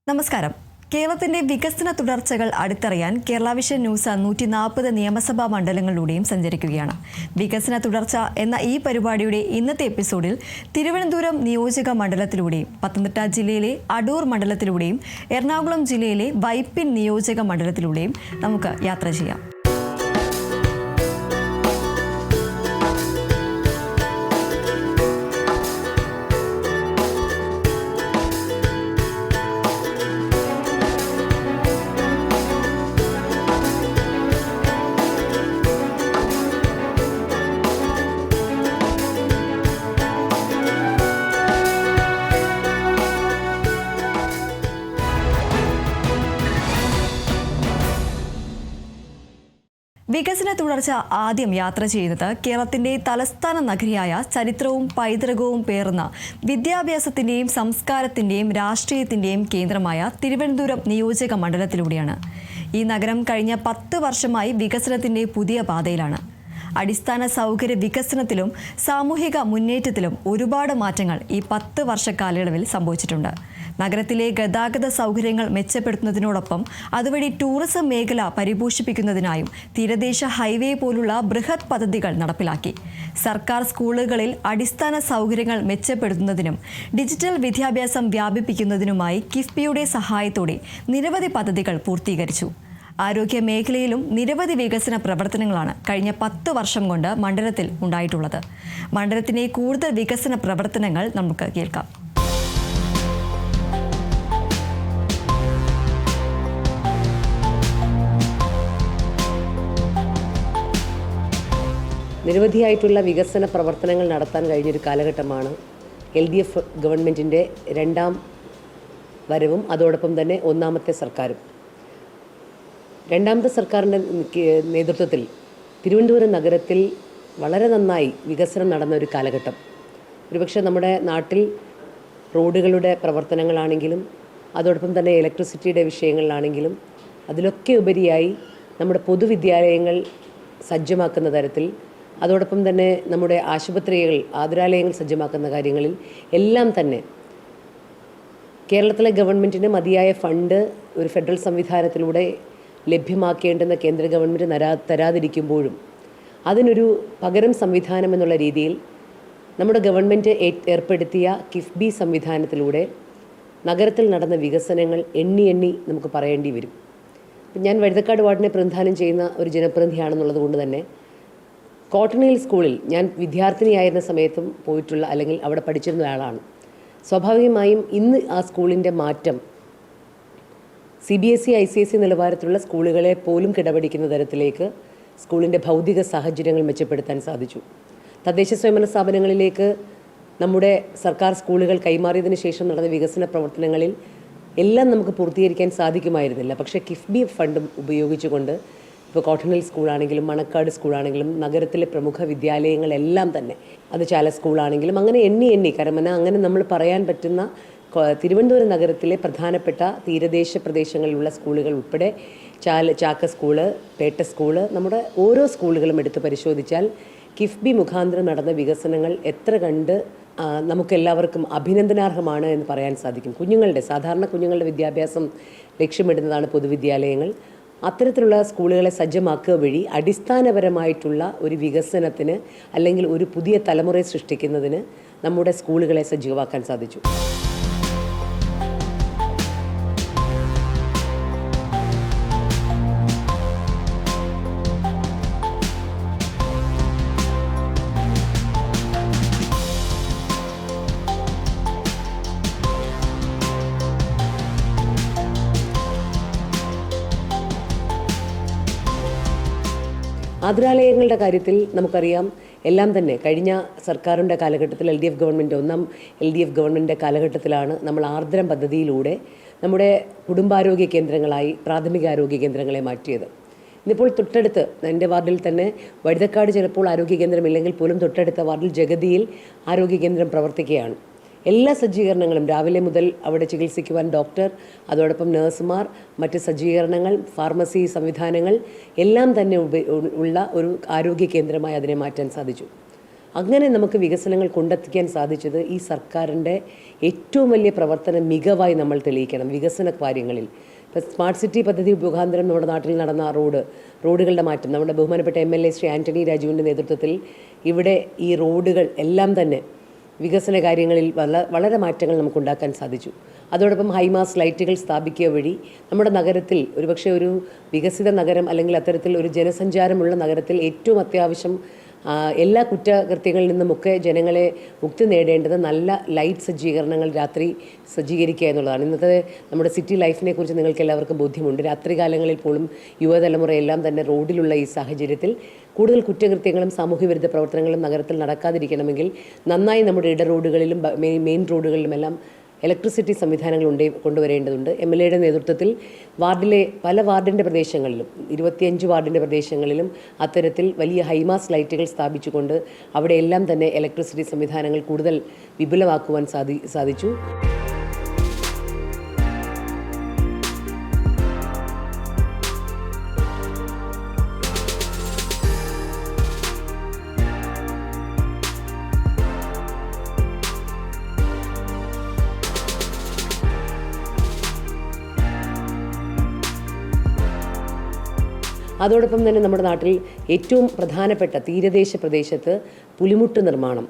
നമസ്കാരം. കേരളത്തിന്റെ വികസന തുടർച്ചകൾ അടുത്തറിയാൻ കേരള വിഷൻ ന്യൂസ് 140 നിയമസഭാ മണ്ഡലങ്ങളിലൂടെയും സഞ്ചരിക്കുകയാണ്. വികസന തുടർച്ച എന്ന ഈ പരിപാടിയുടെ ഇന്നത്തെ എപ്പിസോഡിൽ തിരുവനന്തപുരം നിയോജക മണ്ഡലത്തിലൂടെയും പത്തനംതിട്ട ജില്ലയിലെ അടൂർ മണ്ഡലത്തിലൂടെയും എറണാകുളം ജില്ലയിലെ വൈപ്പിൻ നിയോജക മണ്ഡലത്തിലൂടെയും നമുക്ക് യാത്ര ചെയ്യാം. വികസന തുടർച്ച ആദ്യം യാത്ര ചെയ്യുന്നത് കേരളത്തിന്റെ തലസ്ഥാന നഗരിയായ ചരിത്രവും പൈതൃകവും പേർന്ന വിദ്യാഭ്യാസത്തിന്റെയും സംസ്കാരത്തിന്റെയും രാഷ്ട്രീയത്തിന്റെയും കേന്ദ്രമായ തിരുവനന്തപുരം നിയോജക മണ്ഡലത്തിലൂടെയാണ്. ഈ നഗരം കഴിഞ്ഞ 10 വർഷമായി വികസനത്തിന്റെ പുതിയ പാതയിലാണ്. അടിസ്ഥാന സൗകര്യ വികസനത്തിലും സാമൂഹിക മുന്നേറ്റത്തിലും ഒരുപാട് മാറ്റങ്ങൾ ഈ 10 വർഷ കാലയളവിൽ സംഭവിച്ചിട്ടുണ്ട്. നഗരത്തിലെ ഗതാഗത സൗകര്യങ്ങൾ മെച്ചപ്പെടുത്തുന്നതിനോടൊപ്പം അതുവഴി ടൂറിസം മേഖല പരിപോഷിപ്പിക്കുന്നതിനായും തീരദേശ ഹൈവേ പോലുള്ള ബൃഹത് പദ്ധതികൾ നടപ്പിലാക്കി. സർക്കാർ സ്കൂളുകളിൽ അടിസ്ഥാന സൗകര്യങ്ങൾ മെച്ചപ്പെടുത്തുന്നതിനും ഡിജിറ്റൽ വിദ്യാഭ്യാസം വ്യാപിപ്പിക്കുന്നതിനുമായി കിഫ്ബിയുടെ സഹായത്തോടെ നിരവധി പദ്ധതികൾ പൂർത്തീകരിച്ചു. ആരോഗ്യ മേഖലയിലും നിരവധി വികസന പ്രവർത്തനങ്ങളാണ് കഴിഞ്ഞ 10 വർഷം കൊണ്ട് മണ്ഡലത്തിൽ ഉണ്ടായിട്ടുള്ളത്. മണ്ഡലത്തിലെ കൂടുതൽ വികസന പ്രവർത്തനങ്ങൾ നമുക്ക് കേൾക്കാം. നിരവധിയായിട്ടുള്ള വികസന പ്രവർത്തനങ്ങൾ നടത്താൻ കഴിഞ്ഞൊരു കാലഘട്ടമാണ് LDF ഗവൺമെൻറ്റിൻ്റെ രണ്ടാം വരവും അതോടൊപ്പം തന്നെ ഒന്നാമത്തെ സർക്കാരും. രണ്ടാമത്തെ സർക്കാരിൻ്റെ നേതൃത്വത്തിൽ തിരുവനന്തപുരം നഗരത്തിൽ വളരെ നന്നായി വികസനം നടന്ന ഒരു കാലഘട്ടം. ഒരുപക്ഷെ നമ്മുടെ നാട്ടിൽ റോഡുകളുടെ പ്രവർത്തനങ്ങളാണെങ്കിലും അതോടൊപ്പം തന്നെ ഇലക്ട്രിസിറ്റിയുടെ വിഷയങ്ങളിലാണെങ്കിലും അതിലൊക്കെ ഉപരിയായി നമ്മുടെ പൊതുവിദ്യാലയങ്ങൾ സജ്ജമാക്കുന്ന തരത്തിൽ അതോടൊപ്പം തന്നെ നമ്മുടെ ആശുപത്രികൾ ആതുരാലയങ്ങൾ സജ്ജമാക്കുന്ന കാര്യങ്ങളിൽ എല്ലാം തന്നെ കേരളത്തിലെ ഗവൺമെൻറ്റിന് മതിയായ ഫണ്ട് ഒരു ഫെഡറൽ സംവിധാനത്തിലൂടെ ലഭ്യമാക്കേണ്ടുന്ന കേന്ദ്ര ഗവൺമെൻറ് തരാതിരിക്കുമ്പോഴും അതിനൊരു പകരം സംവിധാനം എന്നുള്ള രീതിയിൽ നമ്മുടെ ഗവൺമെൻറ് ഏർപ്പെടുത്തിയ കിഫ്ബി സംവിധാനത്തിലൂടെ നഗരത്തിൽ നടന്ന വികസനങ്ങൾ എണ്ണി നമുക്ക് പറയേണ്ടി വരും. ഞാൻ വഴുതക്കാട് വാർഡിനെ പ്രതിനിധാനം ചെയ്യുന്ന ഒരു ജനപ്രതിനിധിയാണെന്നുള്ളത് കൊണ്ട് തന്നെ കോട്ടൺ ഹിൽ സ്കൂളിൽ ഞാൻ വിദ്യാർത്ഥിനിയായിരുന്ന സമയത്തും പോയിട്ടുള്ള അല്ലെങ്കിൽ അവിടെ പഠിച്ചിരുന്ന ഒരാളാണ്. സ്വാഭാവികമായും ഇന്ന് ആ സ്കൂളിൻ്റെ മാറ്റം CBSE ICSE നിലവാരത്തിലുള്ള സ്കൂളുകളെ പോലും കിടപിടിക്കുന്ന തരത്തിലേക്ക് സ്കൂളിൻ്റെ ഭൗതിക സാഹചര്യങ്ങൾ മെച്ചപ്പെടുത്താൻ സാധിച്ചു. തദ്ദേശ സ്വയംഭരണ സ്ഥാപനങ്ങളിലേക്ക് നമ്മുടെ സർക്കാർ സ്കൂളുകൾ കൈമാറിയതിന് ശേഷം നടന്ന വികസന പ്രവർത്തനങ്ങളിൽ എല്ലാം നമുക്ക് പൂർത്തീകരിക്കാൻ സാധിക്കുമായിരുന്നില്ല. പക്ഷേ കിഫ്ബി ഫണ്ടും ഉപയോഗിച്ചുകൊണ്ട് ഇപ്പോൾ കോട്ടൺ ഹിൽ സ്കൂളാണെങ്കിലും മണക്കാട് സ്കൂളാണെങ്കിലും നഗരത്തിലെ പ്രമുഖ വിദ്യാലയങ്ങളെല്ലാം തന്നെ അത് ചാല സ്കൂളാണെങ്കിലും അങ്ങനെ എണ്ണി കരമന അങ്ങനെ നമ്മൾ പറയാൻ പറ്റുന്ന തിരുവനന്തപുരം നഗരത്തിലെ പ്രധാനപ്പെട്ട തീരദേശ പ്രദേശങ്ങളിലുള്ള സ്കൂളുകൾ ഉൾപ്പെടെ ചാക്ക സ്കൂള്, പേട്ട സ്കൂള്, നമ്മുടെ ഓരോ സ്കൂളുകളും എടുത്ത് പരിശോധിച്ചാൽ കിഫ്ബി മുഖാന്തരം നടന്ന വികസനങ്ങൾ എത്ര കണ്ട് നമുക്കെല്ലാവർക്കും അഭിനന്ദനാർഹമാണ് എന്ന് പറയാൻ സാധിക്കും. സാധാരണ കുഞ്ഞുങ്ങളുടെ വിദ്യാഭ്യാസം ലക്ഷ്യമിടുന്നതാണ് പൊതുവിദ്യാലയങ്ങൾ. അത്തരത്തിലുള്ള സ്കൂളുകളെ സജ്ജമാക്കുക വഴി അടിസ്ഥാനപരമായിട്ടുള്ള ഒരു വികസനത്തിന് അല്ലെങ്കിൽ ഒരു പുതിയ തലമുറയെ സൃഷ്ടിക്കുന്നതിന് നമ്മുടെ സ്കൂളുകളെ സജ്ജമാക്കാൻ സാധിച്ചു. ആതുരാലയങ്ങളുടെ കാര്യത്തിൽ നമുക്കറിയാം എല്ലാം തന്നെ കഴിഞ്ഞ സർക്കാരിൻ്റെ കാലഘട്ടത്തിൽ LDF ഗവൺമെൻറ്റിൻ്റെ കാലഘട്ടത്തിലാണ് നമ്മൾ ആർദ്രം പദ്ധതിയിലൂടെ നമ്മുടെ കുടുംബാരോഗ്യ കേന്ദ്രങ്ങളായി പ്രാഥമികാരോഗ്യ കേന്ദ്രങ്ങളെ മാറ്റിയത്. ഇന്നിപ്പോൾ തൊട്ടടുത്ത് എൻ്റെ വാർഡിൽ തന്നെ വഴുതക്കാട് ചിലപ്പോൾ ആരോഗ്യ കേന്ദ്രമില്ലെങ്കിൽ പോലും തൊട്ടടുത്ത വാർഡിൽ ജഗതിയിൽ ആരോഗ്യ കേന്ദ്രം പ്രവർത്തിക്കുകയാണ്. എല്ലാ സജ്ജീകരണങ്ങളും രാവിലെ മുതൽ അവിടെ ചികിത്സിക്കുവാൻ ഡോക്ടർ, അതോടൊപ്പം നഴ്സുമാർ, മറ്റ് സജ്ജീകരണങ്ങൾ, ഫാർമസി സംവിധാനങ്ങൾ എല്ലാം തന്നെ ഉള്ള ഒരു ആരോഗ്യ കേന്ദ്രമായി അതിനെ മാറ്റാൻ സാധിച്ചു. അങ്ങനെ നമുക്ക് വികസനങ്ങൾ കൊണ്ടെത്തിക്കാൻ സാധിച്ചത് ഈ സർക്കാരിൻ്റെ ഏറ്റവും വലിയ പ്രവർത്തന മികവായി നമ്മൾ തെളിയിക്കണം വികസന കാര്യങ്ങളിൽ. ഇപ്പോൾ സ്മാർട്ട് സിറ്റി പദ്ധതി മുഖാന്തരം നമ്മുടെ നാട്ടിൽ നടന്ന റോഡുകളുടെ മാറ്റം നമ്മുടെ ബഹുമാനപ്പെട്ട MLA ശ്രീ ആൻ്റണി രാജുവിൻ്റെ നേതൃത്വത്തിൽ ഇവിടെ ഈ റോഡുകൾ എല്ലാം തന്നെ വികസന കാര്യങ്ങളിൽ വളരെ മാറ്റങ്ങൾ നമുക്കുണ്ടാക്കാൻ സാധിച്ചു. അതോടൊപ്പം ഹൈമാസ് ലൈറ്റുകൾ സ്ഥാപിക്കുക വഴി നമ്മുടെ നഗരത്തിൽ ഒരുപക്ഷെ ഒരു വികസിത നഗരം അല്ലെങ്കിൽ അത്തരത്തിൽ ഒരു ജനസഞ്ചാരമുള്ള നഗരത്തിൽ ഏറ്റവും അത്യാവശ്യം എല്ലാ കുറ്റകൃത്യങ്ങളിൽ നിന്നുമൊക്കെ ജനങ്ങളെ മുക്തി നേടേണ്ടത് നല്ല ലൈറ്റ് സജ്ജീകരണങ്ങൾ രാത്രി സജ്ജീകരിക്കുക എന്നുള്ളതാണ്. ഇന്നത്തെ നമ്മുടെ സിറ്റി ലൈഫിനെ കുറിച്ച് നിങ്ങൾക്ക് എല്ലാവർക്കും ബോധ്യമുണ്ട്. രാത്രികാലങ്ങളിൽ പോലും യുവതലമുറയെല്ലാം തന്നെ റോഡിലുള്ള ഈ സാഹചര്യത്തിൽ കൂടുതൽ കുറ്റകൃത്യങ്ങളും സാമൂഹ്യവിരുദ്ധ പ്രവർത്തനങ്ങളും നഗരത്തിൽ നടക്കാതിരിക്കണമെങ്കിൽ നന്നായി നമ്മുടെ ഇടറോഡുകളിലും മെയിൻ റോഡുകളിലുമെല്ലാം ഇലക്ട്രിസിറ്റി സംവിധാനങ്ങൾ കൊണ്ടുവരേണ്ടതുണ്ട്. MLAയുടെ നേതൃത്വത്തിൽ പല വാർഡിൻ്റെ പ്രദേശങ്ങളിലും 25 വാർഡിൻ്റെ പ്രദേശങ്ങളിലും അത്തരത്തിൽ വലിയ ഹൈമാസ് ലൈറ്റുകൾ സ്ഥാപിച്ചുകൊണ്ട് അവിടെയെല്ലാം തന്നെ ഇലക്ട്രിസിറ്റി സംവിധാനങ്ങൾ കൂടുതൽ വിപുലമാക്കുവാൻ സാധിച്ചു. അതോടൊപ്പം തന്നെ നമ്മുടെ നാട്ടിൽ ഏറ്റവും പ്രധാനപ്പെട്ട തീരദേശ പ്രദേശത്ത് പുലിമുട്ട് നിർമ്മാണം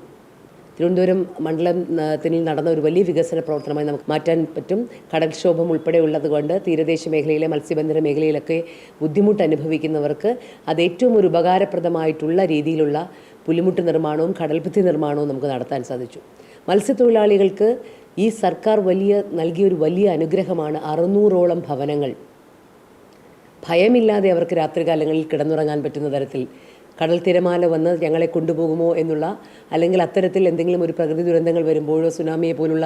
തിരുവനന്തപുരം മണ്ഡലത്തിൽ നടന്ന ഒരു വലിയ വികസന പ്രവർത്തനമായി നമുക്ക് മാറ്റാൻ പറ്റും. കടൽക്ഷോഭം ഉൾപ്പെടെയുള്ളത് കൊണ്ട് തീരദേശ മേഖലയിലെ മത്സ്യബന്ധന മേഖലയിലൊക്കെ ബുദ്ധിമുട്ട് അനുഭവിക്കുന്നവർക്ക് അത് ഏറ്റവും ഒരു ഉപകാരപ്രദമായിട്ടുള്ള രീതിയിലുള്ള പുലിമുട്ട് നിർമ്മാണവും കടൽഭിത്തി നിർമ്മാണവും നമുക്ക് നടത്താൻ സാധിച്ചു. മത്സ്യത്തൊഴിലാളികൾക്ക് ഈ സർക്കാർ നൽകിയൊരു വലിയ അനുഗ്രഹമാണ് 600ഓളം ഭവനങ്ങൾ. ഭയമില്ലാതെ അവർക്ക് രാത്രികാലങ്ങളിൽ കിടന്നുറങ്ങാൻ പറ്റുന്ന തരത്തിൽ കടൽ തിരമാല വന്ന് ഞങ്ങളെ കൊണ്ടുപോകുമോ എന്നുള്ള അല്ലെങ്കിൽ അത്തരത്തിൽ എന്തെങ്കിലും ഒരു പ്രകൃതി ദുരന്തങ്ങൾ വരുമ്പോഴോ സുനാമിയെ പോലുള്ള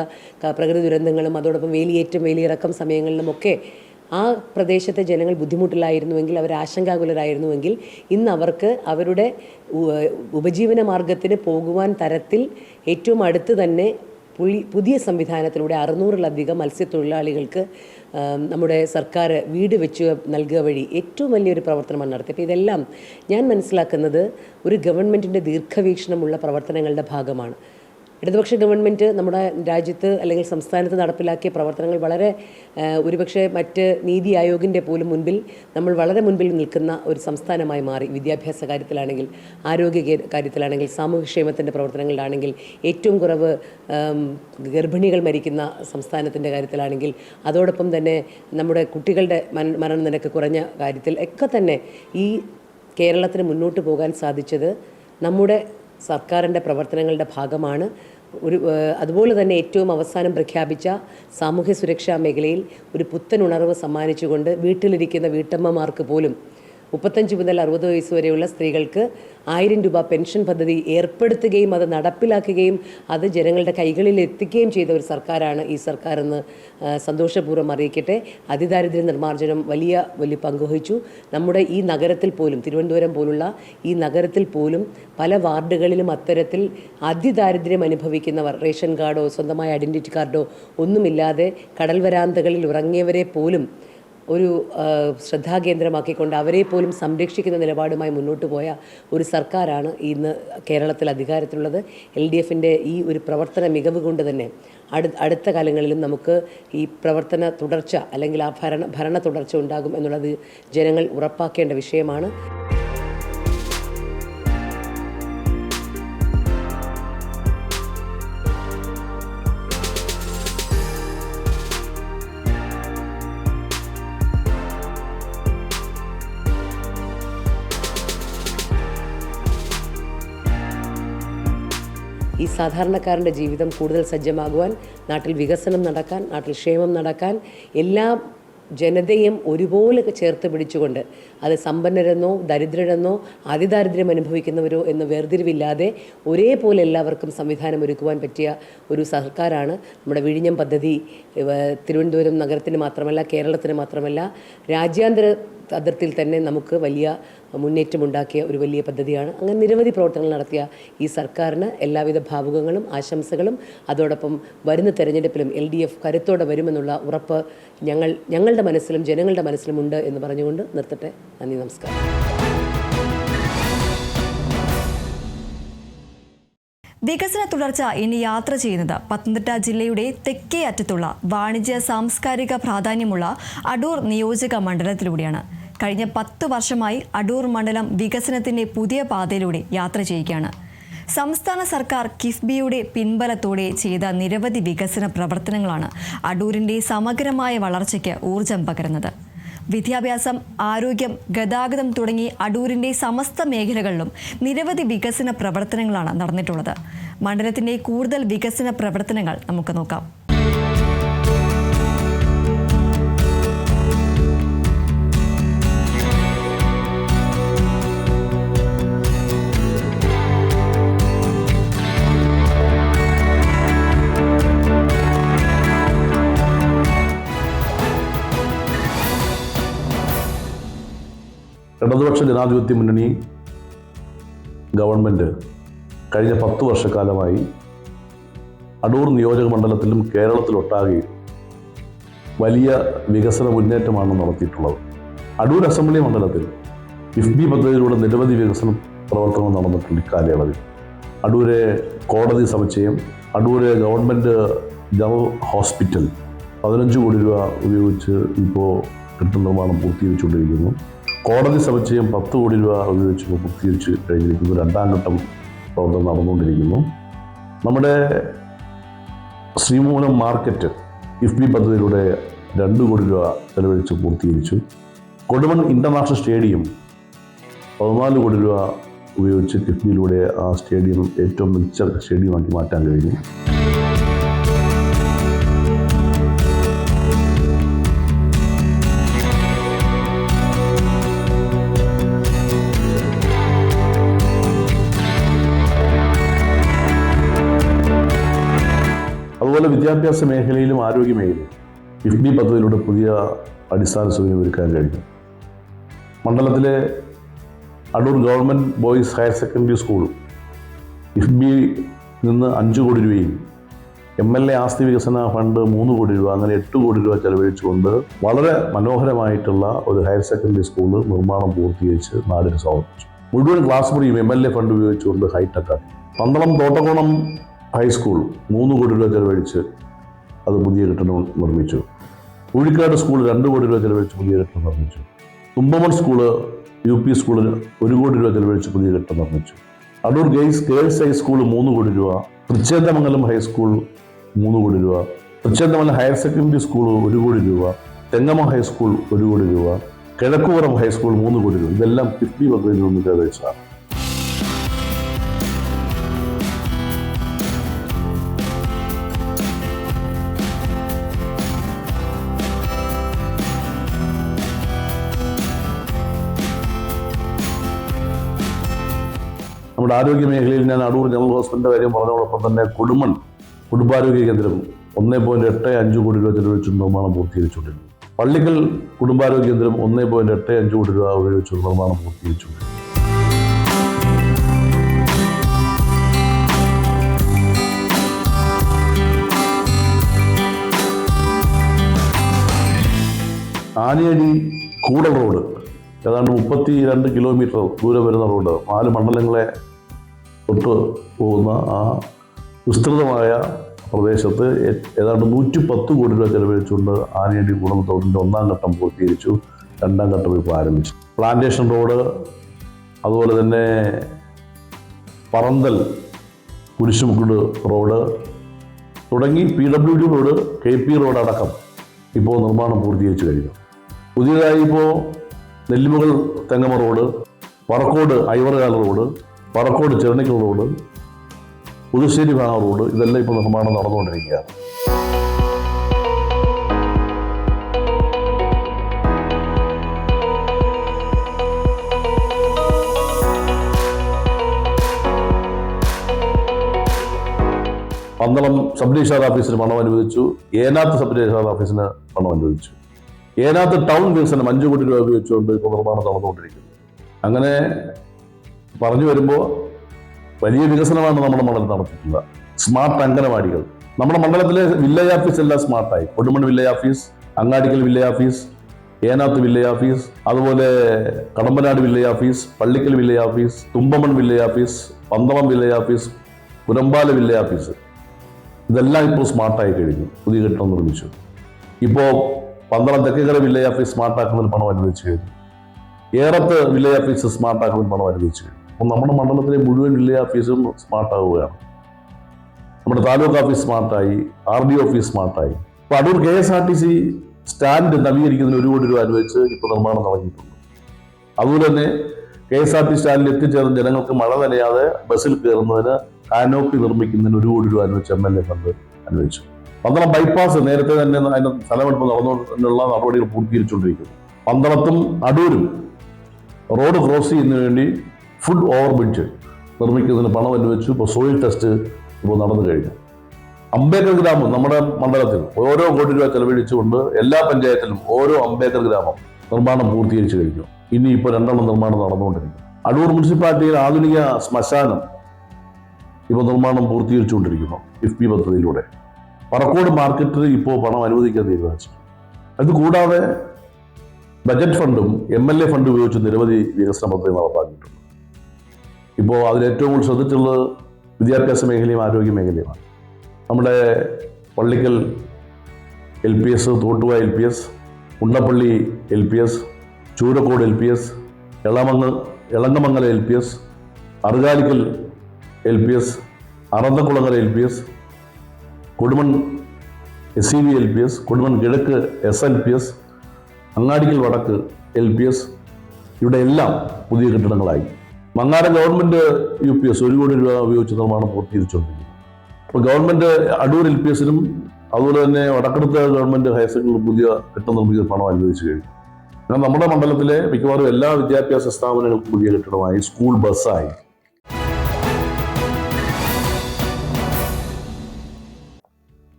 പ്രകൃതി ദുരന്തങ്ങളും അതോടൊപ്പം വേലിയേറ്റം വേലിയിറക്കം സമയങ്ങളിലുമൊക്കെ ആ പ്രദേശത്തെ ജനങ്ങൾ ബുദ്ധിമുട്ടിലായിരുന്നുവെങ്കിൽ അവർ ആശങ്കാകുലരായിരുന്നുവെങ്കിൽ ഇന്ന് അവർക്ക് അവരുടെ ഉപജീവന മാർഗത്തിന് പോകുവാൻ തരത്തിൽ ഏറ്റവും അടുത്ത് തന്നെ പുതിയ സംവിധാനത്തിലൂടെ 600-ലധികം മത്സ്യത്തൊഴിലാളികൾക്ക് നമ്മുടെ സർക്കാർ വീട് വെച്ച് നൽകുക വഴി ഏറ്റവും വലിയൊരു പ്രവർത്തനമാണ് നടത്തിയത്. അപ്പോൾ ഇതെല്ലാം ഞാൻ മനസ്സിലാക്കുന്നത് ഒരു ഗവൺമെൻറ്റിൻ്റെ ദീർഘവീക്ഷണമുള്ള പ്രവർത്തനങ്ങളുടെ ഭാഗമാണ്. ഇടതുപക്ഷ ഗവൺമെൻറ് നമ്മുടെ രാജ്യത്ത് അല്ലെങ്കിൽ സംസ്ഥാനത്ത് നടപ്പിലാക്കിയ പ്രവർത്തനങ്ങൾ വളരെ ഒരുപക്ഷെ മറ്റ് നീതി ആയോഗിൻ്റെ പോലും മുൻപിൽ നമ്മൾ വളരെ മുൻപിൽ നിൽക്കുന്ന ഒരു സംസ്ഥാനമായി മാറി. വിദ്യാഭ്യാസ കാര്യത്തിലാണെങ്കിൽ, ആരോഗ്യ കാര്യത്തിലാണെങ്കിൽ, സാമൂഹ്യക്ഷേമത്തിൻ്റെ പ്രവർത്തനങ്ങളിലാണെങ്കിൽ, ഏറ്റവും കുറവ് ഗർഭിണികൾ മരിക്കുന്ന സംസ്ഥാനത്തിൻ്റെ കാര്യത്തിലാണെങ്കിൽ, അതോടൊപ്പം തന്നെ നമ്മുടെ കുട്ടികളുടെ മരണനിരക്ക് കുറഞ്ഞ കാര്യത്തിൽ ഒക്കെ തന്നെ ഈ കേരളത്തിന് മുന്നോട്ട് പോകാൻ സാധിച്ചത് നമ്മുടെ സർക്കാരിൻ്റെ പ്രവർത്തനങ്ങളുടെ ഭാഗമാണ്. അതുപോലെ തന്നെ ഏറ്റവും അവസാനം പ്രഖ്യാപിച്ച സാമൂഹ്യ സുരക്ഷാ മേഖലയിൽ ഒരു പുത്തൻ ഉണർവ് സമ്മാനിച്ചുകൊണ്ട് വീട്ടിലിരിക്കുന്ന വീട്ടമ്മമാർക്ക് പോലും 35 മുതൽ 60 വയസ്സ് വരെയുള്ള സ്ത്രീകൾക്ക് 1000 രൂപ പെൻഷൻ പദ്ധതി ഏർപ്പെടുത്തുകയും അത് നടപ്പിലാക്കുകയും അത് ജനങ്ങളുടെ കൈകളിൽ എത്തിക്കുകയും ചെയ്ത ഒരു സർക്കാരാണ് ഈ സർക്കാരെന്ന് സന്തോഷപൂർവ്വം അറിയിക്കട്ടെ. അതിദാരിദ്ര്യ നിർമ്മാർജ്ജനം വലിയ പങ്കുവഹിച്ചു. നമ്മുടെ ഈ നഗരത്തിൽ പോലും, തിരുവനന്തപുരം പോലുള്ള ഈ നഗരത്തിൽ പോലും പല വാർഡുകളിലും അത്തരത്തിൽ അതിദാരിദ്ര്യം അനുഭവിക്കുന്നവർ റേഷൻ കാർഡോ സ്വന്തമായ ഐഡൻറ്റിറ്റി കാർഡോ ഒന്നുമില്ലാതെ കടൽ വരാന്തകളിൽ ഉറങ്ങിയവരെ പോലും ഒരു ശ്രദ്ധാകേന്ദ്രമാക്കിക്കൊണ്ട് അവരെ പോലും സംരക്ഷിക്കുന്ന നിലപാടുമായി മുന്നോട്ട് പോയ ഒരു സർക്കാരാണ് ഇന്ന് കേരളത്തിൽ അധികാരത്തിലുള്ളത്. LDFൻ്റെ ഈ ഒരു പ്രവർത്തന മികവ് കൊണ്ട് തന്നെ അടുത്ത കാലങ്ങളിലും നമുക്ക് ഈ പ്രവർത്തന തുടർച്ച അല്ലെങ്കിൽ ആ ഭരണ തുടർച്ച ഉണ്ടാകും എന്നുള്ളത് ജനങ്ങൾ ഉറപ്പാക്കേണ്ട വിഷയമാണ്. ഈ സാധാരണക്കാരൻ്റെ ജീവിതം കൂടുതൽ സജ്ജമാകുവാൻ, നാട്ടിൽ വികസനം നടക്കാൻ, നാട്ടിൽ ക്ഷേമം നടക്കാൻ, എല്ലാ ജനതയും ഒരുപോലെ ചേർത്ത് പിടിച്ചുകൊണ്ട് അത് സമ്പന്നരെന്നോ ദരിദ്രരെന്നോ അതിദാരിദ്ര്യം അനുഭവിക്കുന്നവരോ എന്ന് വേർതിരിവില്ലാതെ ഒരേപോലെ എല്ലാവർക്കും സംവിധാനം ഒരുക്കുവാൻ പറ്റിയ ഒരു സർക്കാരാണ് നമ്മുടെ വിഴിഞ്ഞം പദ്ധതി. തിരുവനന്തപുരം നഗരത്തിന് മാത്രമല്ല, കേരളത്തിന് മാത്രമല്ല, രാജ്യാന്തര അതിർത്തിയിൽ തന്നെ നമുക്ക് വലിയ മുന്നേറ്റമുണ്ടാക്കിയ ഒരു വലിയ പദ്ധതിയാണ്. അങ്ങനെ നിരവധി പ്രവർത്തനങ്ങൾ നടത്തിയ ഈ സർക്കാരിന് എല്ലാവിധ ഭാവുകങ്ങളും ആശംസകളും, അതോടൊപ്പം വരുന്ന തെരഞ്ഞെടുപ്പിലും LDF കരുത്തോടെ വരുമെന്നുള്ള ഉറപ്പ് ഞങ്ങളുടെ മനസ്സിലും ജനങ്ങളുടെ മനസ്സിലുമുണ്ട് എന്ന് പറഞ്ഞുകൊണ്ട് നിർത്തട്ടെ. നന്ദി, നമസ്കാരം. വികസന തുടർച്ച ഇനി യാത്ര ചെയ്യുന്നത് പത്തനംതിട്ട ജില്ലയുടെ തെക്കേ അറ്റത്തുള്ള വാണിജ്യ സാംസ്കാരിക പ്രാധാന്യമുള്ള അടൂർ നിയോജക മണ്ഡലത്തിലൂടെയാണ്. കഴിഞ്ഞ 10 വർഷമായി അടൂർ മണ്ഡലം വികസനത്തിന്റെ പുതിയ പാതയിലൂടെ യാത്ര ചെയ്യുകയാണ്. സംസ്ഥാന സർക്കാർ കിഫ്ബിയുടെ പിൻബലത്തോടെ ചെയ്ത നിരവധി വികസന പ്രവർത്തനങ്ങളാണ് അടൂരിന്റെ സമഗ്രമായ വളർച്ചയ്ക്ക് ഊർജം പകരുന്നത്. വിദ്യാഭ്യാസം, ആരോഗ്യം, ഗതാഗതം തുടങ്ങി അടൂരിന്റെ സമസ്ത മേഖലകളിലും നിരവധി വികസന പ്രവർത്തനങ്ങളാണ് നടന്നിട്ടുള്ളത്. മണ്ഡലത്തിന്റെ കൂടുതൽ വികസന പ്രവർത്തനങ്ങൾ നമുക്ക് നോക്കാം. ഇടതുപക്ഷ ജനാധിപത്യ മുന്നണി ഗവൺമെൻറ് കഴിഞ്ഞ 10 വർഷക്കാലമായി അടൂർ നിയോജക മണ്ഡലത്തിലും കേരളത്തിലൊട്ടാകെ വലിയ വികസന മുന്നേറ്റമാണ് നടത്തിയിട്ടുള്ളത്. അടൂർ അസംബ്ലി മണ്ഡലത്തിൽ കിഫ്ബി പദ്ധതിയിലൂടെ നിരവധി വികസന പ്രവർത്തനങ്ങൾ നടന്നിട്ടുണ്ട്. ഇക്കാലയളവിൽ അടൂരെ കോടതി സമുച്ചയം, അടൂരെ ഗവൺമെൻറ് ജനറൽ ഹോസ്പിറ്റൽ 15 കോടി രൂപ ഉപയോഗിച്ച് ഇപ്പോൾ കെട്ടിട നിർമ്മാണം പൂർത്തീകരിച്ചുകൊണ്ടിരിക്കുന്നു. കോടതി സമുച്ചയം 10 കോടി രൂപ ഉപയോഗിച്ച് പൂർത്തീകരിച്ച് കഴിഞ്ഞിരിക്കുന്നു. 2ാം ഘട്ടം പ്രവർത്തനം നടന്നുകൊണ്ടിരിക്കുന്നു. നമ്മുടെ ശ്രീമൂലം മാർക്കറ്റ് കിഫ്ബി പദ്ധതിയിലൂടെ 2 കോടി രൂപ ചെലവഴിച്ച് പൂർത്തീകരിച്ചു. കൊടുമൺ ഇൻ്റർനാഷണൽ സ്റ്റേഡിയം 14 കോടി രൂപ ഉപയോഗിച്ച് കിഫ്ബിയിലൂടെ ആ സ്റ്റേഡിയം ഏറ്റവും മികച്ച സ്റ്റേഡിയമാക്കി മാറ്റാൻ കഴിഞ്ഞു. അതുപോലെ വിദ്യാഭ്യാസ മേഖലയിലും ആരോഗ്യ മേഖലയിലും കിഫ്ബി പദ്ധതിയിലൂടെ പുതിയ അടിസ്ഥാന സൗകര്യം ഒരുക്കാൻ കഴിഞ്ഞു. മണ്ഡലത്തിലെ Adoor government boys higher secondary school KIIFB നിന്ന് 5 കോടി രൂപയും MLA ആസ്തി വികസന ഫണ്ട് 3 കോടി രൂപ, അങ്ങനെ 8 കോടി രൂപ ചെലവഴിച്ചുകൊണ്ട് വളരെ മനോഹരമായിട്ടുള്ള ഒരു ഹയർ സെക്കൻഡറി സ്കൂൾ നിർമ്മാണം പൂർത്തീകരിച്ച് നാടിന് സമർപ്പിച്ചു. മുഴുവൻ ക്ലാസ് മുറിയും MLA ഫണ്ട് ഉപയോഗിച്ചുകൊണ്ട് ഹൈടെക്കാക്കി. പന്തളം തോട്ടക്കോണം ഹൈസ്കൂൾ 3 കോടി രൂപ ചെലവഴിച്ച് അത് പുതിയ കെട്ടിടം നിർമ്മിച്ചു. ഊഴിക്കാട് സ്കൂൾ 2 കോടി രൂപ ചെലവഴിച്ച് പുതിയ കെട്ടിടം നിർമ്മിച്ചു. തുമ്പമൺ സ്കൂള് UP സ്കൂളിന് 1 കോടി രൂപ ചെലവഴിച്ച് പുതിയ കെട്ടിടം നിർമ്മിച്ചു. അടൂർ ഗേൾസ് ഹൈസ്കൂൾ 3 കോടി രൂപ, തൃച്ചേന്ദമംഗലം ഹൈസ്കൂൾ 3 കോടി രൂപ, തൃച്ചേന്ദമംഗലം ഹയർ സെക്കൻഡറി സ്കൂൾ 1 കോടി രൂപ, തെങ്ങമ ഹൈസ്കൂൾ 1 കോടി രൂപ, കിഴക്കുപുറം ഹൈസ്കൂൾ 3 കോടി രൂപ. ഇതെല്ലാം കിഫ്ബി പദ്ധതിയിൽ നിന്ന് ചെലവഴിച്ചതാണ്. നമ്മുടെ ആരോഗ്യ മേഖലയിൽ ഞാൻ അടൂർ ജനറൽ ഹോസ്പിറ്റലിൻ്റെ കാര്യം പറഞ്ഞതോടൊപ്പം തന്നെ കൊടുമൺ കുടുംബാരോഗ്യ കേന്ദ്രം 1.85 കോടി രൂപ ചെലവഴിച്ച് നിർമ്മാണം പൂർത്തീകരിച്ചുകൊണ്ടിരുന്നു. പള്ളിക്കൽ കുടുംബാരോഗ്യ കേന്ദ്രം 1.85 കോടി രൂപ ഉപയോഗിച്ച് നിർമ്മാണം പൂർത്തീകരിച്ചുകൊണ്ടിരുന്നു. ആനിയടി കൂടൽ റോഡ് ഏതാണ്ട് 32 കിലോമീറ്റർ ദൂരം വരുന്ന റോഡ് 4 മണ്ഡലങ്ങളെ തൊട്ട് പോകുന്ന ആ വിസ്തൃതമായ പ്രദേശത്ത് ഏതാണ്ട് 110 കോടി രൂപ ചെലവഴിച്ചുകൊണ്ട് ആനിയടി കൂടൽ റോഡിൻ്റെ 1ാം ഘട്ടം പൂർത്തീകരിച്ചു. 2ാം ഘട്ടം ഇപ്പോൾ ആരംഭിച്ചു. പ്ലാന്റേഷൻ റോഡ്, അതുപോലെ തന്നെ പറന്തൽ കുരിശുമുക്കുട് റോഡ് തുടങ്ങി PWD റോഡ്, KP റോഡ് അടക്കം ഇപ്പോൾ നിർമ്മാണം പൂർത്തീകരിച്ചു കഴിഞ്ഞു. പുതിയതായി ഇപ്പോൾ Nellimukal Thengamam road, Parakode Aivarukala road, Parakode Cherunikkal road, Puthussery ഭാഗ റോഡ്, ഇതെല്ലാം ഇപ്പോൾ നിർമ്മാണം നടന്നുകൊണ്ടിരിക്കുകയാണ്. പന്തളം സബ് രജിസ്ട്രാർ ഓഫീസിന് പണം അനുവദിച്ചു. ഏനാത്ത് സബ് രജിസ്ട്രാർ ഓഫീസിന് പണം അനുവദിച്ചു. ഏനാത്ത് ടൗൺ വികസനം 5 കോടി രൂപ ഉപയോഗിച്ചുകൊണ്ട് ഇപ്പോൾ നിർമ്മാണം നടന്നുകൊണ്ടിരിക്കുന്നു. അങ്ങനെ പറഞ്ഞു വരുമ്പോൾ വലിയ വികസനമാണ് നമ്മുടെ മണ്ഡലത്തിൽ നടത്തിയിട്ടുള്ളത്. സ്മാർട്ട് അംഗനവാടികൾ, നമ്മുടെ മണ്ഡലത്തിലെ വില്ലേജ് ഓഫീസ് എല്ലാം സ്മാർട്ടായി. Kodumon village office, Angadikkal village office, Enath village office, അതുപോലെ Kadampanad village office, Pallickal village office, Thumpamon village office, Pandalam village office, Purampala village office, ഇതെല്ലാം ഇപ്പോൾ സ്മാർട്ടായി കഴിഞ്ഞു. പുതിയ കെട്ടിടം നിർമ്മിച്ചു. ഇപ്പോൾ പന്തളം തെക്കേക്കര വില്ലേജ് ഓഫീസ് സ്മാർട്ടാക്കുന്നതിന് പണം അനുവദിച്ചു കഴിഞ്ഞു. ഏറത്ത് വില്ലേജ് ഓഫീസ് സ്മാർട്ടാക്കുന്നതിന് പണം അനുവദിച്ചു കഴിഞ്ഞു. അപ്പോൾ നമ്മുടെ മണ്ഡലത്തിലെ മുഴുവൻ വില്ലേജ് ഓഫീസും സ്മാർട്ടാവുകയാണ്. നമ്മുടെ താലൂക്ക് ഓഫീസ് സ്മാർട്ടായി, RD ഓഫീസ് സ്മാർട്ടായി. അപ്പോൾ അടൂർ KSRTC സ്റ്റാൻഡ് നവീകരിക്കുന്നതിന് 1 കോടി രൂപ അനുവദിച്ച് ഇപ്പോൾ നിർമ്മാണം തുടങ്ങിയിട്ടുണ്ട്. അതുപോലെ തന്നെ KSRTC സ്റ്റാൻഡിൽ എത്തിച്ചേർന്ന ജനങ്ങൾക്ക് മഴ നനയാതെ ബസ്സിൽ കയറുന്നതിന് കാനോപ്പി നിർമ്മിക്കുന്നതിന് 1 കോടി രൂപ അനുവദിച്ച് MLA ഫണ്ട് അനുവദിച്ചു. പന്തളം ബൈപ്പാസ് നേരത്തെ തന്നെ അതിന്റെ സ്ഥലമെടുപ്പ് നടന്നുകൊണ്ടുള്ള നടപടികൾ പൂർത്തീകരിച്ചുകൊണ്ടിരിക്കുന്നു. പന്തളത്തും അടൂരും റോഡ് ക്രോസ് ചെയ്യുന്നതിന് വേണ്ടി ഫുഡ് ഓവർ ബ്രിഡ്ജ് നിർമ്മിക്കുന്നതിന് പണം അനുവദിച്ചു. ഇപ്പോൾ സോയിൽ ടെസ്റ്റ് ഇപ്പോൾ നടന്നു കഴിഞ്ഞു. അംബേദ്കർ ഗ്രാമം നമ്മുടെ മണ്ഡലത്തിൽ ഓരോ കോടി രൂപ ചെലവഴിച്ചുകൊണ്ട് എല്ലാ പഞ്ചായത്തിലും ഓരോ അംബേദ്കർ ഗ്രാമം നിർമ്മാണം പൂർത്തീകരിച്ചു കഴിഞ്ഞു. ഇനി ഇപ്പോൾ 2 നിർമ്മാണം നടന്നുകൊണ്ടിരിക്കും. അടൂർ മുനിസിപ്പാലിറ്റിയിൽ ആധുനിക ശ്മശാനം ഇപ്പോൾ നിർമ്മാണം പൂർത്തീകരിച്ചുകൊണ്ടിരിക്കുന്നു കിഫ്ബി പദ്ധതിയിലൂടെ. പറക്കോട് മാർക്കറ്റിൽ ഇപ്പോൾ പണം അനുവദിക്കാൻ തീരുമാനിച്ചു. അതുകൂടാതെ ബജറ്റ് ഫണ്ടും MLA ഫണ്ട് ഉപയോഗിച്ച് നിരവധി വികസന പദ്ധതി നടപ്പാക്കിയിട്ടുണ്ട്. ഇപ്പോൾ അതിലേറ്റവും കൂടുതൽ ശ്രദ്ധിച്ചുള്ളത് വിദ്യാഭ്യാസ മേഖലയും ആരോഗ്യ മേഖലയുമാണ്. നമ്മുടെ Pallikkal LPS, Thottuva LPS, ഉണ്ടപ്പള്ളി LPS, Choorakode LPS, എളങ്ങമംഗല LPS, അറുകാലിക്കൽ LPS, അറന്തക്കുളങ്ങര LPS, Kodumon SCV LPS, Kodumon കിഴക്ക് SLPS, അങ്ങാടിക്കൽ വടക്ക് LPS, ഇവിടെ എല്ലാം പുതിയ കെട്ടിടങ്ങളായി. മങ്ങാരം ഗവൺമെൻറ് UPS 1 കോടി രൂപ ഉപയോഗിച്ച് നിർമ്മാണം പൂർത്തീകരിച്ചുകൊണ്ടിരിക്കുന്നു. അപ്പോൾ ഗവൺമെൻറ് അടൂർ LPSനും അതുപോലെ തന്നെ വടക്കെടുത്ത ഗവൺമെൻറ് ഹയർ സെക്കൻഡറി പുതിയ കെട്ടിടം നിർമ്മിക്കുന്ന പണം അനുവദിച്ചു കഴിഞ്ഞു. എന്നാൽ നമ്മുടെ മണ്ഡലത്തിലെ മിക്കവാറും എല്ലാ വിദ്യാഭ്യാസ സ്ഥാപനങ്ങൾക്കും പുതിയ കെട്ടിടമായി. സ്കൂൾ ബസ്സായി.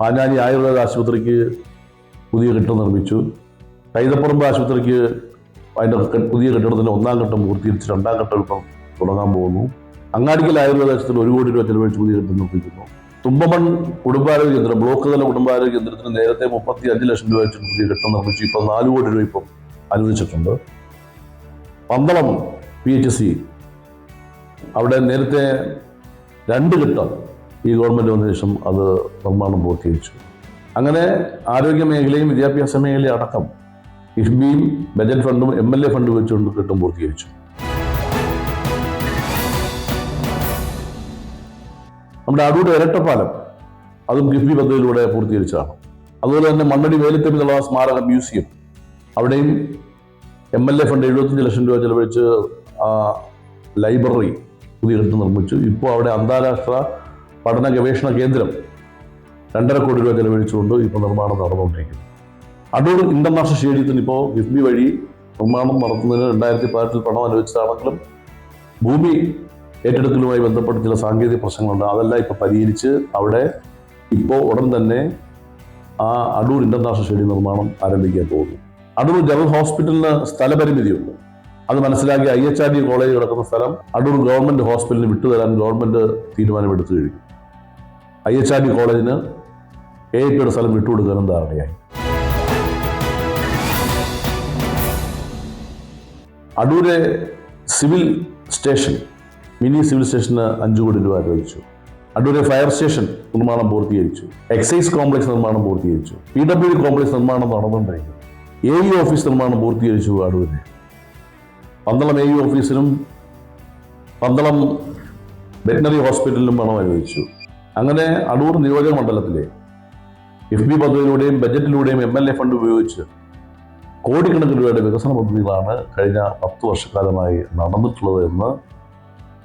ആഞ്ഞാലി ആയുർവേദ ആശുപത്രിക്ക് പുതിയ കെട്ടിടം നിർമ്മിച്ചു. കൈതപ്പറമ്പ് ആശുപത്രിക്ക് അതിൻ്റെ പുതിയ കെട്ടിടത്തിൻ്റെ 1ാം ഘട്ടം പൂർത്തീകരിച്ച് 2ാം ഘട്ടം ഇപ്പം തുടങ്ങാൻ പോകുന്നു. അങ്ങാടിക്കൽ ആയുർവേദ ആശുപത്രിയിൽ 1 കോടി രൂപ ചെലവഴിച്ച് പുതിയ കെട്ടിടം നിർമ്മിക്കുന്നു. തുമ്പമൺ കുടുംബാരോഗ്യ കേന്ദ്രം, ബ്ലോക്ക് തല കുടുംബാരോഗ്യ കേന്ദ്രത്തിന് നേരത്തെ 35 ലക്ഷം രൂപ വെച്ച് പുതിയ കെട്ടിടം നിർമ്മിച്ചു. ഇപ്പോൾ 4 കോടി രൂപ ഇപ്പം അനുവദിച്ചിട്ടുണ്ട്. പന്തളം PHC അവിടെ നേരത്തെ 2 ഘട്ടം ഈ ഗവൺമെൻറ് വന്ന ശേഷം അത് നിർമ്മാണം പൂർത്തീകരിച്ചു. അങ്ങനെ ആരോഗ്യ മേഖലയും വിദ്യാഭ്യാസ മേഖലയും അടക്കം കിഫ്ബിയും ബജറ്റ് ഫണ്ടും MLA ഫണ്ട് വെച്ചുകൊണ്ട് കെട്ടിടം പൂർത്തീകരിച്ചു. നമ്മുടെ അടൂർ ഇരട്ടപ്പാലം അതും കിഫ്ബി പദ്ധതിയിലൂടെ പൂർത്തീകരിച്ചതാണ്. അതുപോലെ തന്നെ മണ്ണടി വേലിത്തമ്മിലുള്ള സ്മാരക മ്യൂസിയം, അവിടെയും MLA ഫണ്ട് 75 ലക്ഷം രൂപ ചെലവഴിച്ച് ലൈബ്രറി പുതിയ കെട്ടിടം നിർമ്മിച്ചു. ഇപ്പോൾ അവിടെ അന്താരാഷ്ട്ര പഠന ഗവേഷണ കേന്ദ്രം 2.5 കോടി രൂപ ചെലവഴിച്ചുകൊണ്ട് ഇപ്പോൾ നിർമ്മാണം നടന്നുകൊണ്ടിരിക്കുന്നു. അടൂർ ഇന്റർനാഷണൽ സ്റ്റേഡിയത്തിന് ഇപ്പോൾ കിഫ്ബി വഴി നിർമ്മാണം നടത്തുന്നതിന് 2018 പണം അനുവദിച്ചതാണെങ്കിലും ഭൂമി ഏറ്റെടുക്കലുമായി ബന്ധപ്പെട്ട് ചില സാങ്കേതിക പ്രശ്നങ്ങളുണ്ട്. അതെല്ലാം ഇപ്പോൾ പരിഹരിച്ച് അവിടെ ഇപ്പോൾ ഉടൻ തന്നെ അടൂർ ഇന്റർനാഷണൽ സ്റ്റേഡിയം നിർമ്മാണം ആരംഭിക്കാൻ പോകുന്നു. അടൂർ ജനറൽ ഹോസ്പിറ്റലിന് സ്ഥലപരിമിതിയുണ്ട്. അത് മനസ്സിലാക്കി IHRD കോളേജ് കിടക്കുന്ന സ്ഥലം അടൂർ ഗവൺമെൻറ് ഹോസ്പിറ്റലിന് വിട്ടുതരാൻ ഗവൺമെൻറ് തീരുമാനമെടുത്തു കഴിഞ്ഞു. IHRD കോളേജിന് AIPയുടെ സ്ഥലം വിട്ടുകൊടുക്കാനും ധാരണയായി. അടൂരെ സിവിൽ സ്റ്റേഷൻ, മിനി സിവിൽ സ്റ്റേഷന് 5 കോടി രൂപ അനുവദിച്ചു. അടൂരെ ഫയർ സ്റ്റേഷൻ നിർമ്മാണം പൂർത്തീകരിച്ചു. എക്സൈസ് കോംപ്ലക്സ് നിർമ്മാണം പൂർത്തീകരിച്ചു. PWD കോംപ്ലക്സ് നിർമ്മാണം നടന്നുകൊണ്ടിരിക്കുന്നു. AE ഓഫീസ് നിർമ്മാണം പൂർത്തീകരിച്ചു. അടൂരിന് പന്തളം AE ഓഫീസിനും പന്തളം വെറ്റിനറി ഹോസ്പിറ്റലിനും പണം അനുവദിച്ചു. അങ്ങനെ അടൂർ നിയോജക മണ്ഡലത്തിലെ കിഫ്ബി പദ്ധതിയിലൂടെയും ബജറ്റിലൂടെയും MLA ഫണ്ട് ഉപയോഗിച്ച് കോടിക്കണക്കിന് രൂപയുടെ വികസന പദ്ധതികളാണ് കഴിഞ്ഞ 10 വർഷക്കാലമായി നടന്നിട്ടുള്ളത് എന്ന്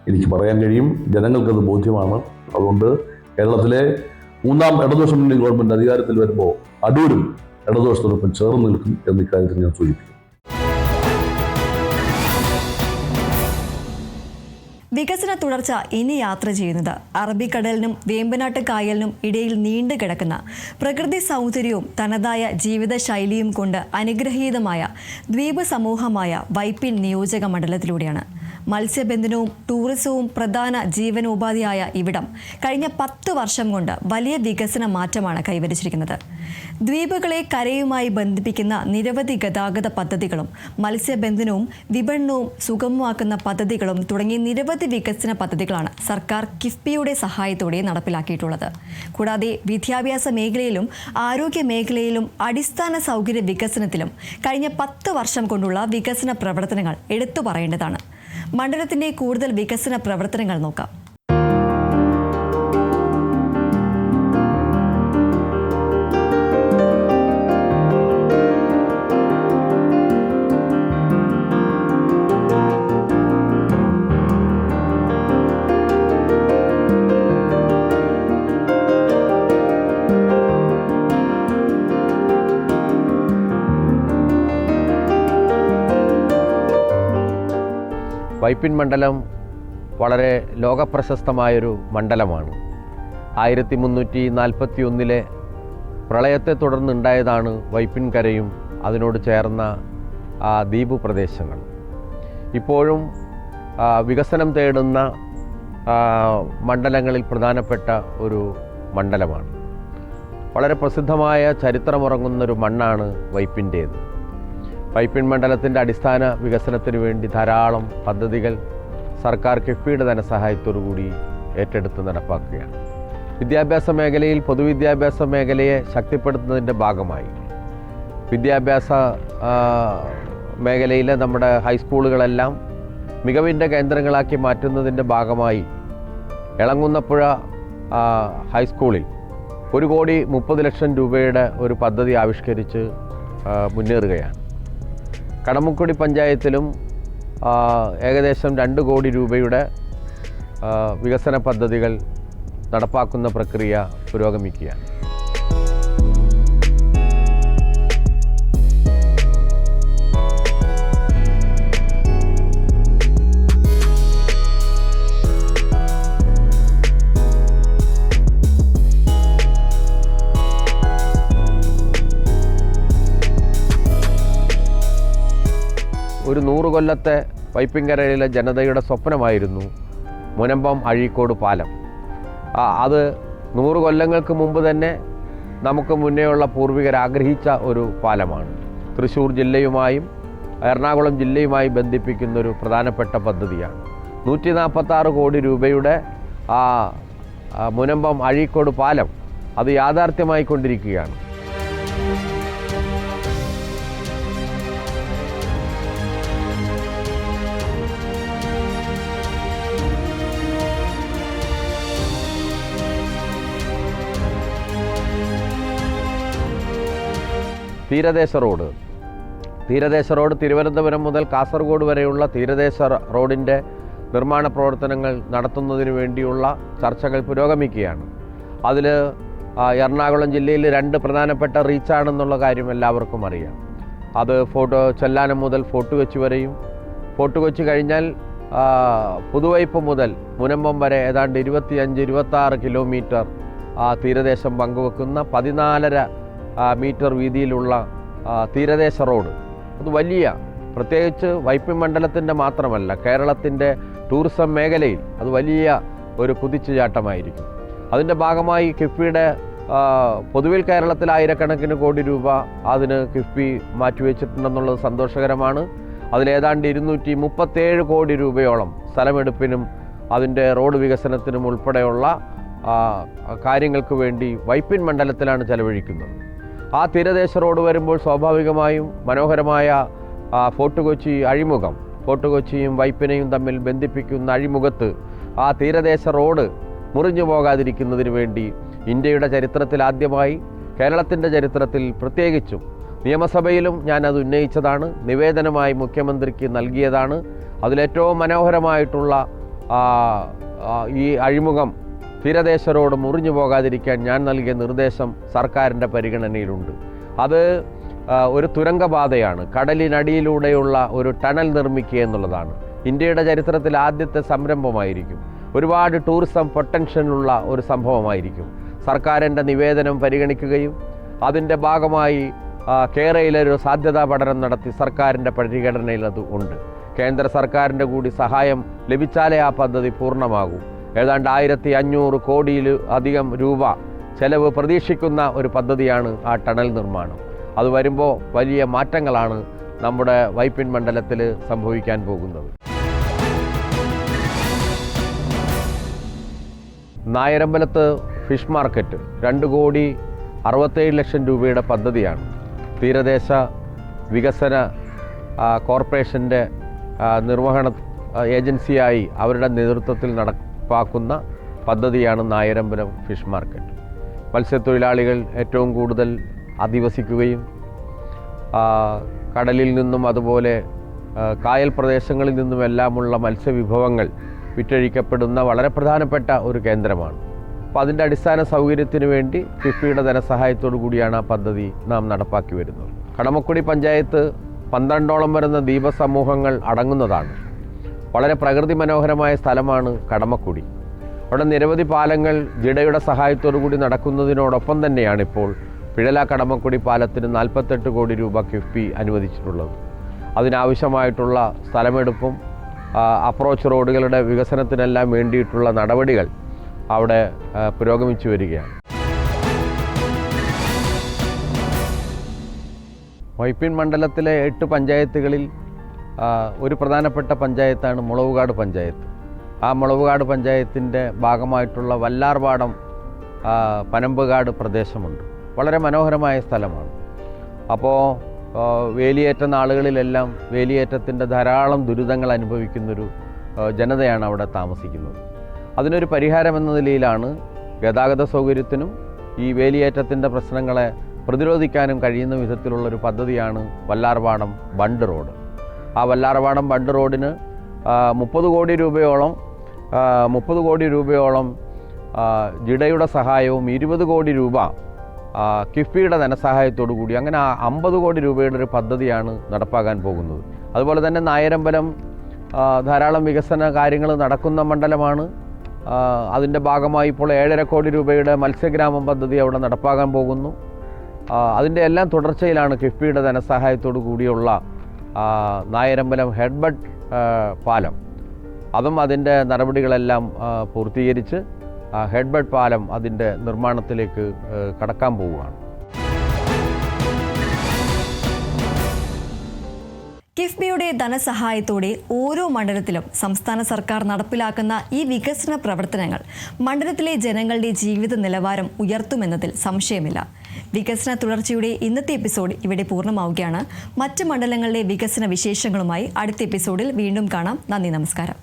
എനിക്ക് പറയാൻ കഴിയും. ജനങ്ങൾക്കത് ബോധ്യമാണ്. അതുകൊണ്ട് കേരളത്തിലെ 3ാം ഇടതുപക്ഷ മുന്നണി ഗവൺമെൻറ് അധികാരത്തിൽ വരുമ്പോൾ അടൂരും ഇടതുപക്ഷത്തോടൊപ്പം ചേർന്ന് നിൽക്കും എന്ന ഇക്കാര്യത്തിൽ ഞാൻ സൂചിപ്പിക്കും. വികസന തുടർച്ച ഇനി യാത്ര ചെയ്യുന്നത് അറബിക്കടലിനും വേമ്പനാട്ട് കായലിനും ഇടയിൽ നീണ്ടു കിടക്കുന്ന പ്രകൃതി സൗന്ദര്യവും തനതായ ജീവിതശൈലിയും കൊണ്ട് അനുഗ്രഹീതമായ ദ്വീപ് സമൂഹമായ വൈപ്പിൻ നിയോജക മണ്ഡലത്തിലൂടെയാണ്. മത്സ്യബന്ധനവും ടൂറിസവും പ്രധാന ജീവനോപാധിയായ ഇവിടം കഴിഞ്ഞ 10 വർഷം കൊണ്ട് വലിയ വികസന മാറ്റമാണ് കൈവരിച്ചിരിക്കുന്നത്. ദ്വീപുകളെ കരയുമായി ബന്ധിപ്പിക്കുന്ന നിരവധി ഗതാഗത പദ്ധതികളും മത്സ്യബന്ധനവും വിപണനവും സുഗമമാക്കുന്ന പദ്ധതികളും തുടങ്ങി നിരവധി വികസന പദ്ധതികളാണ് സർക്കാർ കിഫ്ബിയുടെ സഹായത്തോടെ നടപ്പിലാക്കിയിട്ടുള്ളത്. കൂടാതെ വിദ്യാഭ്യാസ മേഖലയിലും ആരോഗ്യ മേഖലയിലും അടിസ്ഥാന സൗകര്യ വികസനത്തിലും കഴിഞ്ഞ 10 വർഷം കൊണ്ടുള്ള വികസന പ്രവർത്തനങ്ങൾ എടുത്തു പറയേണ്ടതാണ്. മണ്ഡലത്തിന്റെ കൂടുതൽ വികസന പ്രവർത്തനങ്ങൾ നോക്കാം. വൈപ്പിൻ മണ്ഡലം വളരെ ലോകപ്രശസ്തമായൊരു മണ്ഡലമാണ്. 1341 പ്രളയത്തെ തുടർന്നുണ്ടായതാണ് വൈപ്പിൻ കരയും അതിനോട് ചേർന്ന ദ്വീപ് പ്രദേശങ്ങൾ. ഇപ്പോഴും വികസനം തേടുന്ന മണ്ഡലങ്ങളിൽ പ്രധാനപ്പെട്ട ഒരു മണ്ഡലമാണ്. വളരെ പ്രസിദ്ധമായ ചരിത്രമുറങ്ങുന്നൊരു മണ്ണാണ് വൈപ്പിൻ്റേത്. വൈപ്പിൻ മണ്ഡലത്തിൻ്റെ അടിസ്ഥാന വികസനത്തിന് വേണ്ടി ധാരാളം പദ്ധതികൾ സർക്കാർ കിഫ്ബിയുടെ ധനസഹായത്തോടു കൂടി ഏറ്റെടുത്ത് നടപ്പാക്കുകയാണ്. വിദ്യാഭ്യാസ മേഖലയിൽ പൊതുവിദ്യാഭ്യാസ മേഖലയെ ശക്തിപ്പെടുത്തുന്നതിൻ്റെ ഭാഗമായി വിദ്യാഭ്യാസ മേഖലയിലെ നമ്മുടെ ഹൈസ്കൂളുകളെല്ലാം മികവിൻ്റെ കേന്ദ്രങ്ങളാക്കി മാറ്റുന്നതിൻ്റെ ഭാഗമായി എളങ്ങുന്നപ്പുഴ ഹൈസ്കൂളിൽ 1,30,00,000 രൂപയുടെ ഒരു പദ്ധതി ആവിഷ്കരിച്ച് മുന്നേറുകയാണ്. കടമുക്കുടി പഞ്ചായത്തിലും ഏകദേശം 2 കോടി രൂപയുടെ വികസന പദ്ധതികൾ നടപ്പാക്കുന്ന പ്രക്രിയ പുരോഗമിക്കുകയാണ്. ഒരു 100 കൊല്ലത്തെ വൈപ്പിൻകരയിലെ ജനതയുടെ സ്വപ്നമായിരുന്നു മുനമ്പം അഴീക്കോട് പാലം. അത് 100 കൊല്ലങ്ങൾക്ക് മുമ്പ് തന്നെ നമുക്ക് മുന്നേയുള്ള പൂർവികർ ആഗ്രഹിച്ച ഒരു പാലമാണ്. തൃശ്ശൂർ ജില്ലയുമായും എറണാകുളം ജില്ലയുമായി ബന്ധിപ്പിക്കുന്നൊരു പ്രധാനപ്പെട്ട പദ്ധതിയാണ്. 146 കോടി രൂപയുടെ മുനമ്പം അഴീക്കോട് പാലം അത് യാഥാർത്ഥ്യമായിക്കൊണ്ടിരിക്കുകയാണ്. തീരദേശ റോഡ് തിരുവനന്തപുരം മുതൽ കാസർഗോഡ് വരെയുള്ള തീരദേശ റോഡിൻ്റെ നിർമ്മാണ പ്രവർത്തനങ്ങൾ നടത്തുന്നതിന് വേണ്ടിയുള്ള ചർച്ചകൾ പുരോഗമിക്കുകയാണ്. അതിൽ എറണാകുളം ജില്ലയിൽ 2 പ്രധാനപ്പെട്ട റീച്ചാണെന്നുള്ള കാര്യം എല്ലാവർക്കും അറിയാം. അത് ചെല്ലാനം മുതൽ ഫോർട്ട് കൊച്ചി വരെയും, ഫോർട്ട് കൊച്ചി കഴിഞ്ഞാൽ പുതുവൈപ്പ് മുതൽ മുനമ്പം വരെ ഏതാണ്ട് 25-26 കിലോമീറ്റർ തീരദേശം പങ്കുവെക്കുന്ന 14.5 മീറ്റർ വീതിയിലുള്ള തീരദേശ റോഡ്. അത് വലിയ, പ്രത്യേകിച്ച് വൈപ്പിൻ മണ്ഡലത്തിൻ്റെ മാത്രമല്ല കേരളത്തിൻ്റെ ടൂറിസം മേഖലയിൽ അത് വലിയ ഒരു കുതിച്ചുചാട്ടമായിരിക്കും. അതിൻ്റെ ഭാഗമായി കിഫ്ബിയുടെ പൊതുവിൽ കേരളത്തിൽ ആയിരക്കണക്കിന് കോടി രൂപ അതിന് കിഫ്ബി മാറ്റിവെച്ചിട്ടുണ്ടെന്നുള്ളത് സന്തോഷകരമാണ്. അതിലേതാണ്ട് 237 കോടി രൂപയോളം സ്ഥലമെടുപ്പിനും അതിൻ്റെ റോഡ് വികസനത്തിനും ഉൾപ്പെടെയുള്ള കാര്യങ്ങൾക്ക് വേണ്ടി വൈപ്പിൻ മണ്ഡലത്തിലാണ് ചെലവഴിക്കുന്നത്. ആ തീരദേശ റോഡ് വരുമ്പോൾ സ്വാഭാവികമായും മനോഹരമായ ഫോർട്ട് കൊച്ചി അഴിമുഖം, ഫോർട്ട് കൊച്ചിയും വൈപ്പിനെയും തമ്മിൽ ബന്ധിപ്പിക്കുന്ന അഴിമുഖത്ത് ആ തീരദേശ റോഡ് മുറിഞ്ഞു പോകാതിരിക്കുന്നതിന് വേണ്ടി ഇന്ത്യയുടെ ചരിത്രത്തിൽ ആദ്യമായി, കേരളത്തിൻ്റെ ചരിത്രത്തിൽ പ്രത്യേകിച്ചും നിയമസഭയിലും ഞാനത് ഉന്നയിച്ചതാണ്, നിവേദനമായി മുഖ്യമന്ത്രിക്ക് നൽകിയതാണ്. അതിലേറ്റവും മനോഹരമായിട്ടുള്ള ഈ അഴിമുഖം തീരദേശ റോഡ് മുറിഞ്ഞു പോകാതിരിക്കാൻ ഞാൻ നൽകിയ നിർദ്ദേശം സർക്കാരിൻ്റെ പരിഗണനയിലുണ്ട്. അത് ഒരു തുരങ്കപാതയാണ്, കടലിനടിയിലൂടെയുള്ള ഒരു ടണൽ നിർമ്മിക്കുക എന്നുള്ളതാണ്. ഇന്ത്യയുടെ ചരിത്രത്തിൽ ആദ്യത്തെ സംരംഭമായിരിക്കും, ഒരുപാട് ടൂറിസം പൊട്ടൻഷ്യലുള്ള ഒരു സംഭവമായിരിക്കും. സർക്കാരിൻ്റെ നിവേദനം പരിഗണിക്കുകയും അതിൻ്റെ ഭാഗമായി കേരളയിലൊരു സാധ്യതാ പഠനം നടത്തി സർക്കാരിൻ്റെ പരിഗണനയിൽ അത് ഉണ്ട്. കേന്ദ്ര സർക്കാരിൻ്റെ കൂടി സഹായം ലഭിച്ചാലേ ആ പദ്ധതി പൂർണ്ണമാകൂ. ഏതാണ്ട് 1500 കോടിയിൽ അധികം രൂപ ചെലവ് പ്രതീക്ഷിക്കുന്ന ഒരു പദ്ധതിയാണ് ആ ടണൽ നിർമ്മാണം. അത് വരുമ്പോൾ വലിയ മാറ്റങ്ങളാണ് നമ്മുടെ വൈപ്പിൻ മണ്ഡലത്തിൽ സംഭവിക്കാൻ പോകുന്നത്. നായരമ്പലത്ത് ഫിഷ് മാർക്കറ്റ് 2,67,00,000 രൂപയുടെ പദ്ധതിയാണ്. തീരദേശ വികസന കോർപ്പറേഷൻ്റെ നിർവഹണ ഏജൻസിയായി അവരുടെ നേതൃത്വത്തിൽ നടപ്പാക്കുന്ന പദ്ധതിയാണ് നായരമ്പലം ഫിഷ് മാർക്കറ്റ്. മത്സ്യത്തൊഴിലാളികൾ ഏറ്റവും കൂടുതൽ അധിവസിക്കുകയും കടലിൽ നിന്നും അതുപോലെ കായൽ പ്രദേശങ്ങളിൽ നിന്നുമെല്ലാമുള്ള മത്സ്യവിഭവങ്ങൾ വിറ്റഴിക്കപ്പെടുന്ന വളരെ പ്രധാനപ്പെട്ട ഒരു കേന്ദ്രമാണ്. അപ്പോൾ അതിൻ്റെ അടിസ്ഥാന സൗകര്യത്തിന് വേണ്ടി കിഫ്ബിയുടെ ധനസഹായത്തോടു കൂടിയാണ് ആ പദ്ധതി നാം നടപ്പാക്കി വരുന്നത്. കടമക്കുടി പഞ്ചായത്ത് 12ഓളം വരുന്ന ദ്വീപസമൂഹങ്ങൾ അടങ്ങുന്നതാണ്. വളരെ പ്രകൃതി മനോഹരമായ സ്ഥലമാണ് കടമക്കുടി. അവിടെ നിരവധി പാലങ്ങൾ ജിഡയുടെ സഹായത്തോടു കൂടി നടക്കുന്നതിനോടൊപ്പം തന്നെയാണ് ഇപ്പോൾ പിഴല കടമക്കുടി പാലത്തിന് 48 കോടി രൂപ കിഫ്ബി അനുവദിച്ചിട്ടുള്ളത്. അതിനാവശ്യമായിട്ടുള്ള സ്ഥലമെടുപ്പും അപ്രോച്ച് റോഡുകളുടെ വികസനത്തിനെല്ലാം വേണ്ടിയിട്ടുള്ള നടപടികൾ അവിടെ പുരോഗമിച്ചു വരികയാണ്. വൈപ്പിൻ മണ്ഡലത്തിലെ 8 പഞ്ചായത്തുകളിൽ ഒരു പ്രധാനപ്പെട്ട പഞ്ചായത്താണ് മുളവുകാട് പഞ്ചായത്ത്. ആ മുളവുകാട് പഞ്ചായത്തിൻ്റെ ഭാഗമായിട്ടുള്ള വല്ലാർപാടം പനമ്പുകാട് പ്രദേശമുണ്ട്. വളരെ മനോഹരമായ സ്ഥലമാണ്. അപ്പോൾ വേലിയേറ്റ നാളുകളിലെല്ലാം വേലിയേറ്റത്തിൻ്റെ ധാരാളം ദുരിതങ്ങൾ അനുഭവിക്കുന്നൊരു ജനതയാണ് അവിടെ താമസിക്കുന്നത്. അതിനൊരു പരിഹാരമെന്ന നിലയിലാണ് ഗതാഗത സൗകര്യത്തിനും ഈ വേലിയേറ്റത്തിൻ്റെ പ്രശ്നങ്ങളെ പ്രതിരോധിക്കാനും കഴിയുന്ന വിധത്തിലുള്ളൊരു പദ്ധതിയാണ് വല്ലാർപാടം ബണ്ട് റോഡ്. ആ വല്ലാർപാടം ബണ്ട് റോഡിന് 30 കോടി രൂപയോളം ജിഡയുടെ സഹായവും 20 കോടി രൂപ കിഫ്ബിയുടെ ധനസഹായത്തോടു കൂടി അങ്ങനെ 50 കോടി രൂപയുടെ ഒരു പദ്ധതിയാണ് നടപ്പാക്കാൻ പോകുന്നത്. അതുപോലെ തന്നെ നായരമ്പലം ധാരാളം വികസന കാര്യങ്ങൾ നടക്കുന്ന മണ്ഡലമാണ്. അതിൻ്റെ ഭാഗമായി ഇപ്പോൾ 7.5 കോടി രൂപയുടെ മത്സ്യഗ്രാമം പദ്ധതി അവിടെ നടപ്പാക്കാൻ പോകുന്നു. അതിൻ്റെ എല്ലാം തുടർച്ചയിലാണ് കിഫ്ബിയുടെ ധനസഹായത്തോടു കൂടിയുള്ള നായരമ്പലം ഹെഡ്ബഡ് പാലം. അതും അതിൻ്റെ നടപടികളെല്ലാം പൂർത്തീകരിച്ച് ഹെഡ്ബഡ് പാലം അതിൻ്റെ നിർമ്മാണത്തിലേക്ക് കടക്കാൻ പോവുകയാണ്. കിഫ്ബിയുടെ ധനസഹായത്തോടെ ഓരോ മണ്ഡലത്തിലും സംസ്ഥാന സർക്കാർ നടപ്പിലാക്കുന്ന ഈ വികസന പ്രവർത്തനങ്ങൾ മണ്ഡലത്തിലെ ജനങ്ങളുടെ ജീവിത നിലവാരം ഉയർത്തുമെന്നതിൽ സംശയമില്ല. വികസന തുടർച്ചയുടെ ഇന്നത്തെ എപ്പിസോഡ് ഇവിടെ പൂർണ്ണമാവുകയാണ്. മറ്റ് മണ്ഡലങ്ങളിലെ വികസന വിശേഷങ്ങളുമായി അടുത്ത എപ്പിസോഡിൽ വീണ്ടും കാണാം. നന്ദി, നമസ്കാരം.